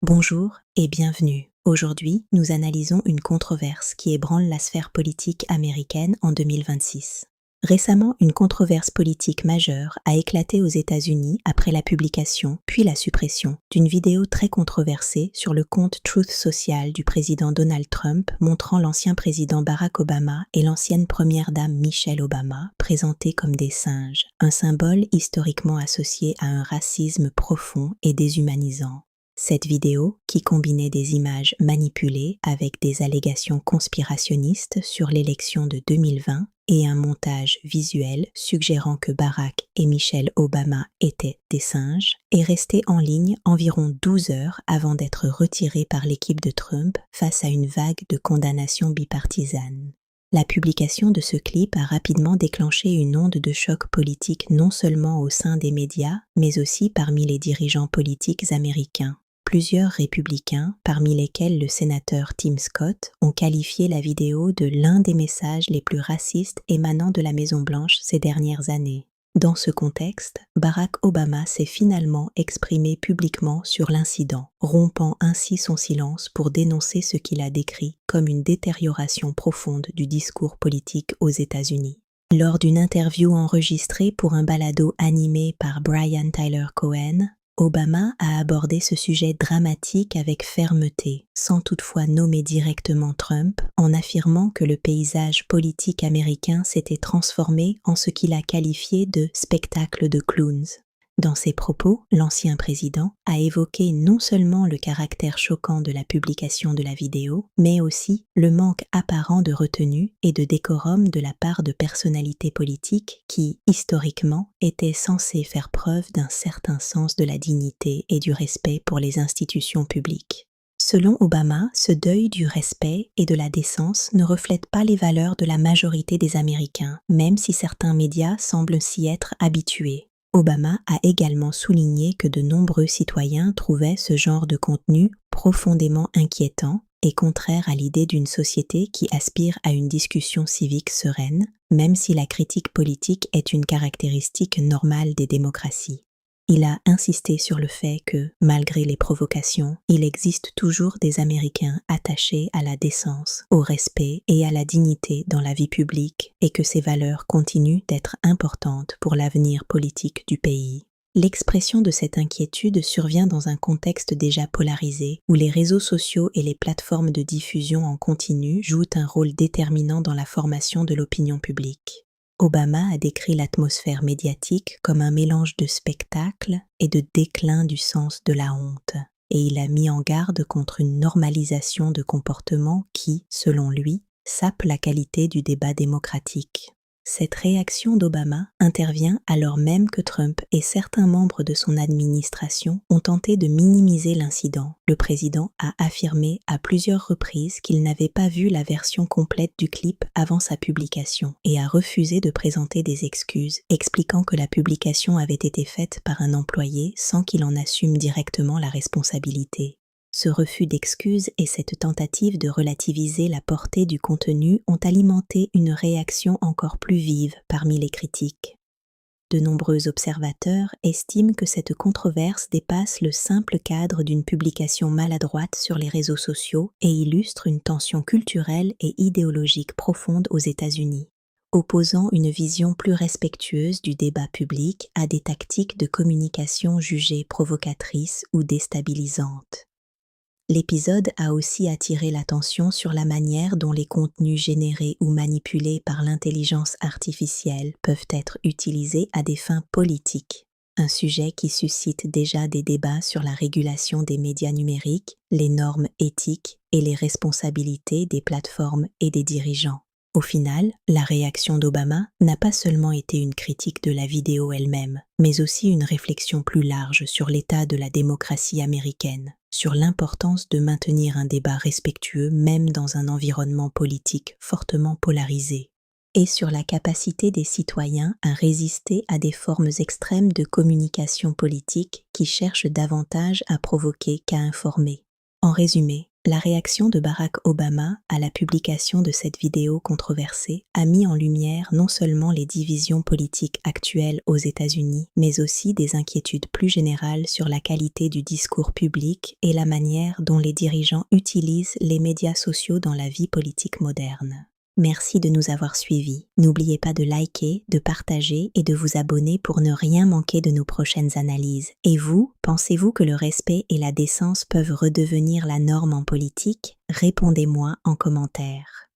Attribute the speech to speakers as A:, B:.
A: Bonjour et bienvenue. Aujourd'hui, nous analysons une controverse qui ébranle la sphère politique américaine en 2026. Récemment, une controverse politique majeure a éclaté aux États-Unis après la publication, puis la suppression, d'une vidéo très controversée sur le compte Truth Social du président Donald Trump montrant l'ancien président Barack Obama et l'ancienne première dame Michelle Obama présentés comme des singes, un symbole historiquement associé à un racisme profond et déshumanisant. Cette vidéo, qui combinait des images manipulées avec des allégations conspirationnistes sur l'élection de 2020 et un montage visuel suggérant que Barack et Michelle Obama étaient des singes, est restée en ligne environ 12 heures avant d'être retirée par l'équipe de Trump face à une vague de condamnations bipartisanes. La publication de ce clip a rapidement déclenché une onde de choc politique non seulement au sein des médias, mais aussi parmi les dirigeants politiques américains. Plusieurs républicains, parmi lesquels le sénateur Tim Scott, ont qualifié la vidéo de l'un des messages les plus racistes émanant de la Maison-Blanche ces dernières années. Dans ce contexte, Barack Obama s'est finalement exprimé publiquement sur l'incident, rompant ainsi son silence pour dénoncer ce qu'il a décrit comme une détérioration profonde du discours politique aux États-Unis. Lors d'une interview enregistrée pour un balado animé par Brian Tyler Cohen, Obama a abordé ce sujet dramatique avec fermeté, sans toutefois nommer directement Trump, en affirmant que le paysage politique américain s'était transformé en ce qu'il a qualifié de « spectacle de clowns ». Dans ses propos, l'ancien président a évoqué non seulement le caractère choquant de la publication de la vidéo, mais aussi le manque apparent de retenue et de décorum de la part de personnalités politiques qui, historiquement, étaient censées faire preuve d'un certain sens de la dignité et du respect pour les institutions publiques. Selon Obama, ce deuil du respect et de la décence ne reflète pas les valeurs de la majorité des Américains, même si certains médias semblent s'y être habitués. Obama a également souligné que de nombreux citoyens trouvaient ce genre de contenu profondément inquiétant et contraire à l'idée d'une société qui aspire à une discussion civique sereine, même si la critique politique est une caractéristique normale des démocraties. Il a insisté sur le fait que, malgré les provocations, il existe toujours des Américains attachés à la décence, au respect et à la dignité dans la vie publique et que ces valeurs continuent d'être importantes pour l'avenir politique du pays. L'expression de cette inquiétude survient dans un contexte déjà polarisé où les réseaux sociaux et les plateformes de diffusion en continu jouent un rôle déterminant dans la formation de l'opinion publique. Obama a décrit l'atmosphère médiatique comme un mélange de spectacle et de déclin du sens de la honte, et il a mis en garde contre une normalisation de comportements qui, selon lui, sape la qualité du débat démocratique. Cette réaction d'Obama intervient alors même que Trump et certains membres de son administration ont tenté de minimiser l'incident. Le président a affirmé à plusieurs reprises qu'il n'avait pas vu la version complète du clip avant sa publication et a refusé de présenter des excuses, expliquant que la publication avait été faite par un employé sans qu'il en assume directement la responsabilité. Ce refus d'excuses et cette tentative de relativiser la portée du contenu ont alimenté une réaction encore plus vive parmi les critiques. De nombreux observateurs estiment que cette controverse dépasse le simple cadre d'une publication maladroite sur les réseaux sociaux et illustre une tension culturelle et idéologique profonde aux États-Unis, opposant une vision plus respectueuse du débat public à des tactiques de communication jugées provocatrices ou déstabilisantes. L'épisode a aussi attiré l'attention sur la manière dont les contenus générés ou manipulés par l'intelligence artificielle peuvent être utilisés à des fins politiques, un sujet qui suscite déjà des débats sur la régulation des médias numériques, les normes éthiques et les responsabilités des plateformes et des dirigeants. Au final, la réaction d'Obama n'a pas seulement été une critique de la vidéo elle-même, mais aussi une réflexion plus large sur l'état de la démocratie américaine, sur l'importance de maintenir un débat respectueux même dans un environnement politique fortement polarisé, et sur la capacité des citoyens à résister à des formes extrêmes de communication politique qui cherchent davantage à provoquer qu'à informer. En résumé, La réaction de Barack Obama à la publication de cette vidéo controversée a mis en lumière non seulement les divisions politiques actuelles aux États-Unis, mais aussi des inquiétudes plus générales sur la qualité du discours public et la manière dont les dirigeants utilisent les médias sociaux dans la vie politique moderne. Merci de nous avoir suivis. N'oubliez pas de liker, de partager et de vous abonner pour ne rien manquer de nos prochaines analyses. Et vous, pensez-vous que le respect et la décence peuvent redevenir la norme en politique? Répondez-moi en commentaire.